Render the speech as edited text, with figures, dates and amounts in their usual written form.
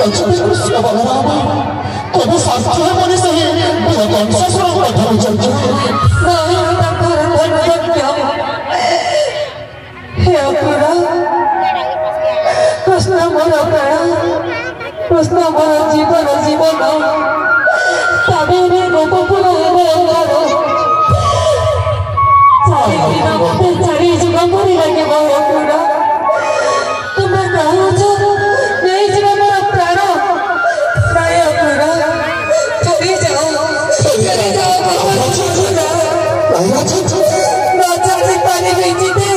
लक्ष्मी कृष्ण बलराम तब शास्त्रीय मनीष ही कंसासुर पठाई जाते कृष्ण मोर प्राण कृष्ण मोर जीवन जीवन ताबे गोपपुर चारि जीव मरी लगे पूरा तुम्हें कौच नहीं जीव मोर प्राण प्राय पूरा चली जाओ राजा पानी बेचते